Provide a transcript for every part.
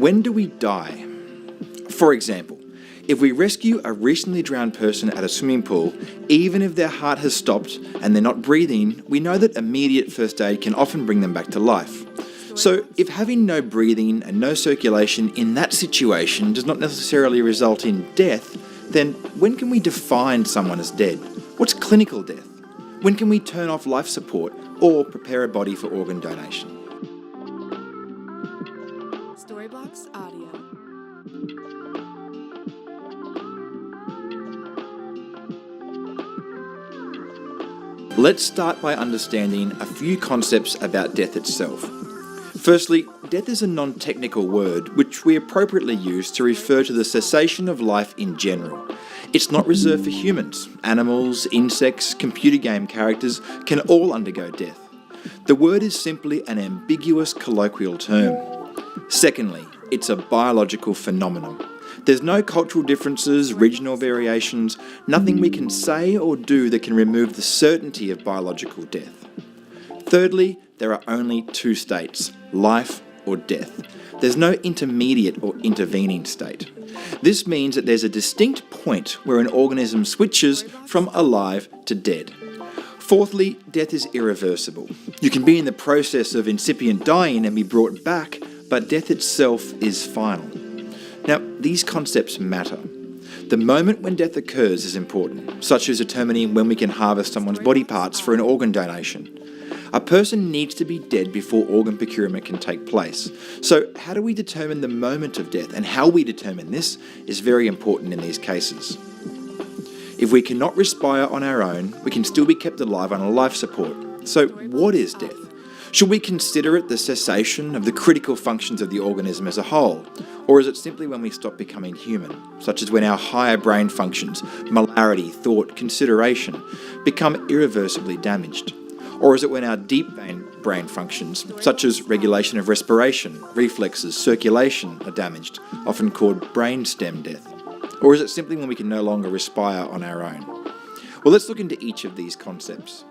When do we die? For example, if we rescue a recently drowned person at a swimming pool, even if their heart has stopped and they're not breathing, we know that immediate first aid can often bring them back to life. So if having no breathing and no circulation in that situation does not necessarily result in death, then when can we define someone as dead? What's clinical death? When can we turn off life support or prepare a body for organ donation? Storybox Audio. Let's start by understanding a few concepts about death itself. Firstly, death is a non-technical word which we appropriately use to refer to the cessation of life in general. It's not reserved for humans. Animals, insects, computer game characters can all undergo death. The word is simply an ambiguous colloquial term. Secondly, it's a biological phenomenon. There's no cultural differences, regional variations, nothing we can say or do that can remove the certainty of biological death. Thirdly, there are only two states, life or death. There's no intermediate or intervening state. This means that there's a distinct point where an organism switches from alive to dead. Fourthly, death is irreversible. You can be in the process of incipient dying and be brought back, but death itself is final. Now, these concepts matter. The moment when death occurs is important, such as determining when we can harvest someone's body parts for an organ donation. A person needs to be dead before organ procurement can take place. So how do we determine the moment of death, and how we determine this is very important in these cases. If we cannot respire on our own, we can still be kept alive on a life support. So what is death? Should we consider it the cessation of the critical functions of the organism as a whole? Or is it simply when we stop becoming human, such as when our higher brain functions, molarity, thought, consideration, become irreversibly damaged? Or is it when our deep brain functions, such as regulation of respiration, reflexes, circulation, are damaged, often called brainstem death? Or is it simply when we can no longer respire on our own? Well, let's look into each of these concepts.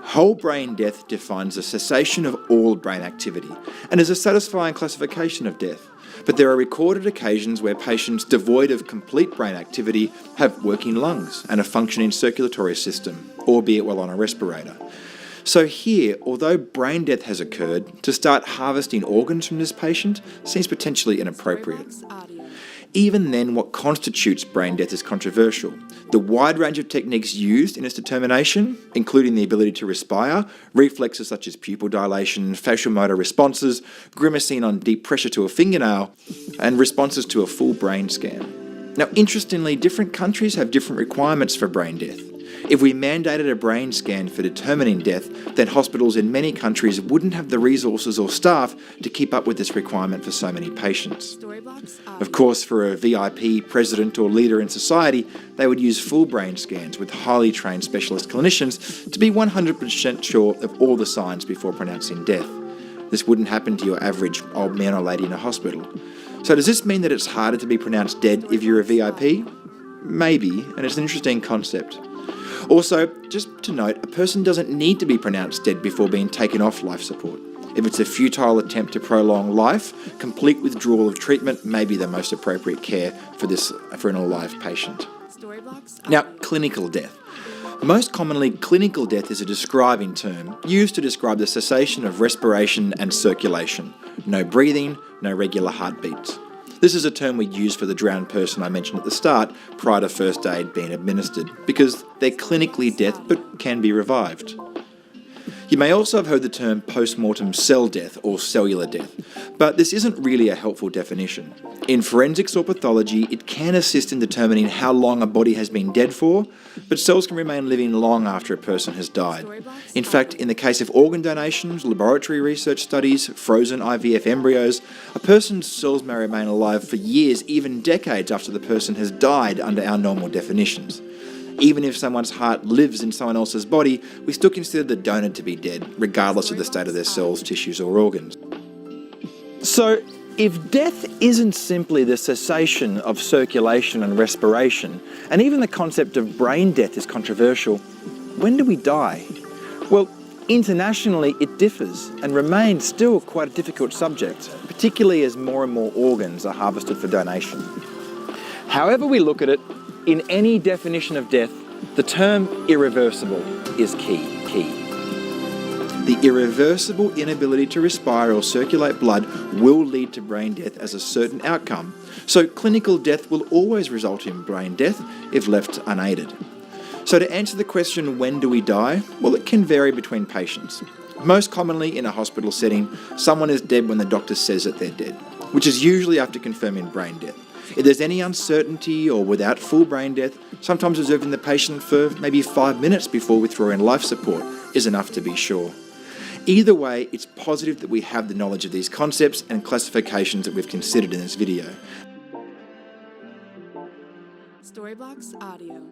Whole brain death defines the cessation of all brain activity and is a satisfying classification of death. But there are recorded occasions where patients devoid of complete brain activity have working lungs and a functioning circulatory system, albeit while on a respirator. So here, although brain death has occurred, to start harvesting organs from this patient seems potentially inappropriate. Even then, what constitutes brain death is controversial. The wide range of techniques used in its determination, including the ability to respire, reflexes such as pupil dilation, facial motor responses, grimacing on deep pressure to a fingernail, and responses to a full brain scan. Now, interestingly, different countries have different requirements for brain death. If we mandated a brain scan for determining death, then hospitals in many countries wouldn't have the resources or staff to keep up with this requirement for so many patients. Of course, for a VIP, president or leader in society, they would use full brain scans with highly trained specialist clinicians to be 100% sure of all the signs before pronouncing death. This wouldn't happen to your average old man or lady in a hospital. So does this mean that it's harder to be pronounced dead if you're a VIP? Maybe, and it's an interesting concept. Also, just to note, a person doesn't need to be pronounced dead before being taken off life support. If it's a futile attempt to prolong life, complete withdrawal of treatment may be the most appropriate care for an alive patient. Now, clinical death. Most commonly, clinical death is a describing term used to describe the cessation of respiration and circulation. No breathing, no regular heartbeats. This is a term we use for the drowned person I mentioned at the start, prior to first aid being administered, because they're clinically dead but can be revived. You may also have heard the term post-mortem cell death or cellular death, but this isn't really a helpful definition. In forensics or pathology, it can assist in determining how long a body has been dead for, but cells can remain living long after a person has died. In fact, in the case of organ donations, laboratory research studies, frozen IVF embryos, a person's cells may remain alive for years, even decades after the person has died under our normal definitions. Even if someone's heart lives in someone else's body, we still consider the donor to be dead, regardless of the state of their cells, tissues, or organs. So, if death isn't simply the cessation of circulation and respiration, and even the concept of brain death is controversial, when do we die? Well, internationally it differs and remains still quite a difficult subject, particularly as more and more organs are harvested for donation. However we look at it, in any definition of death, the term irreversible is key. The irreversible inability to respire or circulate blood will lead to brain death as a certain outcome. So clinical death will always result in brain death if left unaided. So to answer the question, when do we die? Well, it can vary between patients. Most commonly in a hospital setting, someone is dead when the doctor says that they're dead, which is usually after confirming brain death. If there's any uncertainty or without full brain death, sometimes observing the patient for maybe 5 minutes before withdrawing life support is enough to be sure. Either way, it's positive that we have the knowledge of these concepts and classifications that we've considered in this video. Storyblocks Audio.